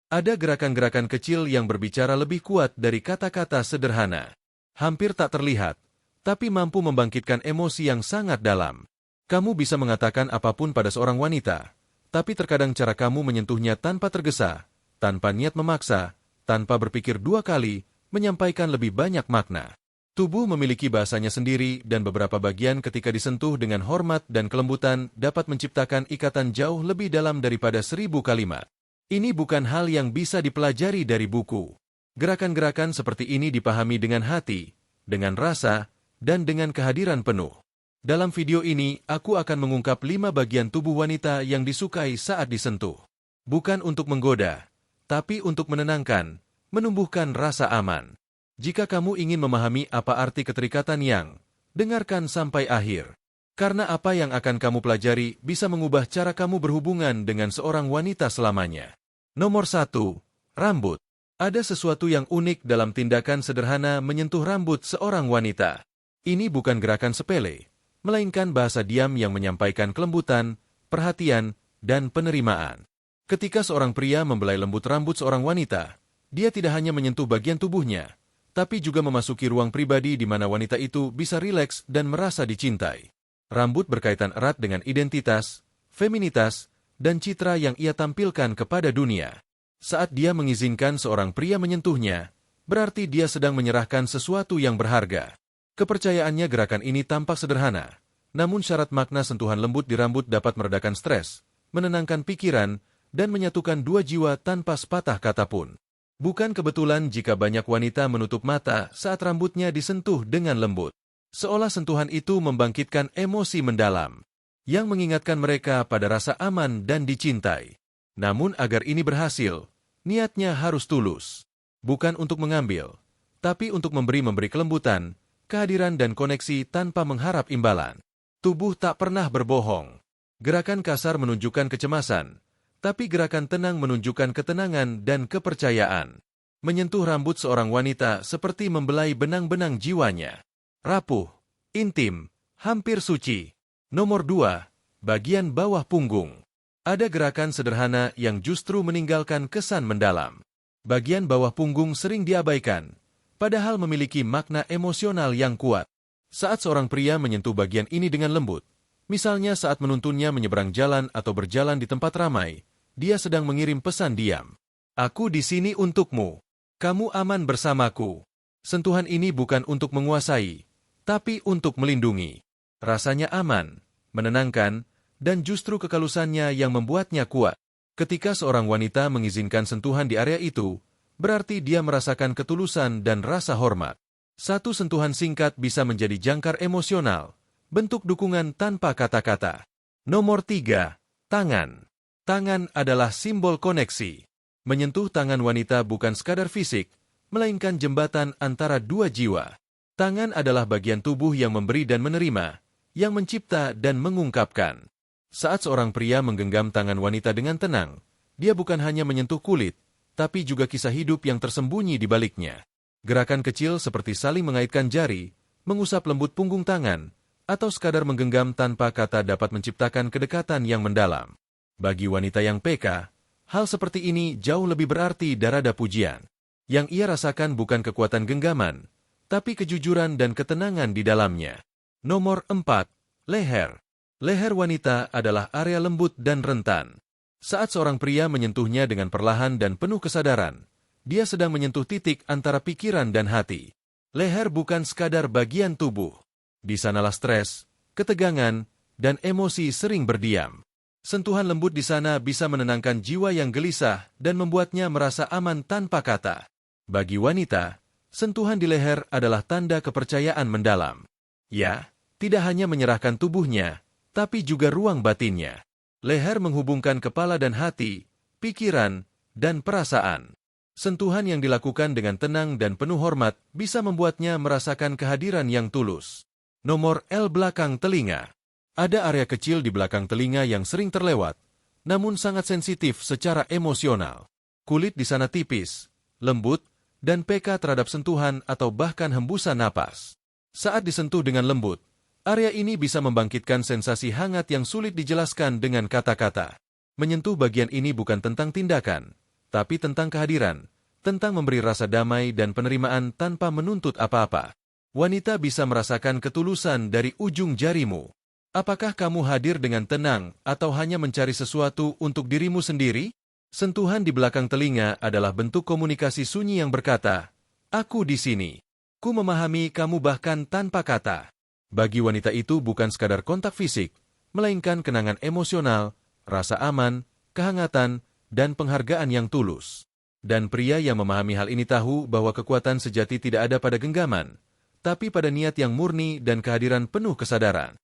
Ada gerakan-gerakan kecil yang berbicara lebih kuat dari kata-kata sederhana. Hampir tak terlihat, tapi mampu membangkitkan emosi yang sangat dalam. Kamu bisa mengatakan apapun pada seorang wanita, tapi terkadang cara kamu menyentuhnya tanpa tergesa, tanpa niat memaksa, tanpa berpikir dua kali, menyampaikan lebih banyak makna. Tubuh memiliki bahasanya sendiri dan beberapa bagian ketika disentuh dengan hormat dan kelembutan dapat menciptakan ikatan jauh lebih dalam daripada 1000 kalimat. Ini bukan hal yang bisa dipelajari dari buku. Gerakan-gerakan seperti ini dipahami dengan hati, dengan rasa, dan dengan kehadiran penuh. Dalam video ini, aku akan mengungkap 5 bagian tubuh wanita yang disukai saat disentuh. Bukan untuk menggoda, tapi untuk menenangkan, menumbuhkan rasa aman. Jika kamu ingin memahami apa arti keterikatan yang, dengarkan sampai akhir. Karena apa yang akan kamu pelajari bisa mengubah cara kamu berhubungan dengan seorang wanita selamanya. Nomor 1. Rambut. Ada sesuatu yang unik dalam tindakan sederhana menyentuh rambut seorang wanita. Ini bukan gerakan sepele, melainkan bahasa diam yang menyampaikan kelembutan, perhatian, dan penerimaan. Ketika seorang pria membelai lembut rambut seorang wanita, dia tidak hanya menyentuh bagian tubuhnya, tapi juga memasuki ruang pribadi di mana wanita itu bisa rileks dan merasa dicintai. Rambut berkaitan erat dengan identitas, feminitas, dan citra yang ia tampilkan kepada dunia. Saat dia mengizinkan seorang pria menyentuhnya, berarti dia sedang menyerahkan sesuatu yang berharga. Kepercayaannya gerakan ini tampak sederhana, namun syarat makna sentuhan lembut di rambut dapat meredakan stres, menenangkan pikiran, dan menyatukan dua jiwa tanpa sepatah kata pun. Bukan kebetulan jika banyak wanita menutup mata saat rambutnya disentuh dengan lembut. Seolah sentuhan itu membangkitkan emosi mendalam, yang mengingatkan mereka pada rasa aman dan dicintai. Namun agar ini berhasil, niatnya harus tulus. Bukan untuk mengambil, tapi untuk memberi kelembutan, kehadiran dan koneksi tanpa mengharap imbalan. Tubuh tak pernah berbohong. Gerakan kasar menunjukkan kecemasan, tapi gerakan tenang menunjukkan ketenangan dan kepercayaan. Menyentuh rambut seorang wanita seperti membelai benang-benang jiwanya. Rapuh, intim, hampir suci. Nomor 2. Bagian bawah punggung. Ada gerakan sederhana yang justru meninggalkan kesan mendalam. Bagian bawah punggung sering diabaikan, padahal memiliki makna emosional yang kuat. Saat seorang pria menyentuh bagian ini dengan lembut, misalnya saat menuntunnya menyeberang jalan atau berjalan di tempat ramai, dia sedang mengirim pesan diam. Aku di sini untukmu. Kamu aman bersamaku. Sentuhan ini bukan untuk menguasai, tapi untuk melindungi. Rasanya aman, menenangkan, dan justru kekalusannya yang membuatnya kuat. Ketika seorang wanita mengizinkan sentuhan di area itu, berarti dia merasakan ketulusan dan rasa hormat. Satu sentuhan singkat bisa menjadi jangkar emosional, bentuk dukungan tanpa kata-kata. Nomor 3. Tangan. Tangan adalah simbol koneksi. Menyentuh tangan wanita bukan sekadar fisik, melainkan jembatan antara dua jiwa. Tangan adalah bagian tubuh yang memberi dan menerima, yang mencipta dan mengungkapkan. Saat seorang pria menggenggam tangan wanita dengan tenang, dia bukan hanya menyentuh kulit, tapi juga kisah hidup yang tersembunyi di baliknya. Gerakan kecil seperti saling mengaitkan jari, mengusap lembut punggung tangan, atau sekadar menggenggam tanpa kata dapat menciptakan kedekatan yang mendalam. Bagi wanita yang peka, hal seperti ini jauh lebih berarti daripada pujian. Yang ia rasakan bukan kekuatan genggaman, tapi kejujuran dan ketenangan di dalamnya. Nomor 4. Leher. Leher wanita adalah area lembut dan rentan. Saat seorang pria menyentuhnya dengan perlahan dan penuh kesadaran, dia sedang menyentuh titik antara pikiran dan hati. Leher bukan sekadar bagian tubuh. Di sanalah stres, ketegangan, dan emosi sering berdiam. Sentuhan lembut di sana bisa menenangkan jiwa yang gelisah dan membuatnya merasa aman tanpa kata. Bagi wanita, sentuhan di leher adalah tanda kepercayaan mendalam. Ya, tidak hanya menyerahkan tubuhnya, tapi juga ruang batinnya. Leher menghubungkan kepala dan hati, pikiran, dan perasaan. Sentuhan yang dilakukan dengan tenang dan penuh hormat bisa membuatnya merasakan kehadiran yang tulus. Nomor L. Belakang telinga. Ada area kecil di belakang telinga yang sering terlewat, namun sangat sensitif secara emosional. Kulit di sana tipis, lembut, dan peka terhadap sentuhan atau bahkan hembusan napas. Saat disentuh dengan lembut, area ini bisa membangkitkan sensasi hangat yang sulit dijelaskan dengan kata-kata. Menyentuh bagian ini bukan tentang tindakan, tapi tentang kehadiran, tentang memberi rasa damai dan penerimaan tanpa menuntut apa-apa. Wanita bisa merasakan ketulusan dari ujung jarimu. Apakah kamu hadir dengan tenang atau hanya mencari sesuatu untuk dirimu sendiri? Sentuhan di belakang telinga adalah bentuk komunikasi sunyi yang berkata, "Aku di sini. Ku memahami kamu bahkan tanpa kata." Bagi wanita itu bukan sekadar kontak fisik, melainkan kenangan emosional, rasa aman, kehangatan, dan penghargaan yang tulus. Dan pria yang memahami hal ini tahu bahwa kekuatan sejati tidak ada pada genggaman, tapi pada niat yang murni dan kehadiran penuh kesadaran.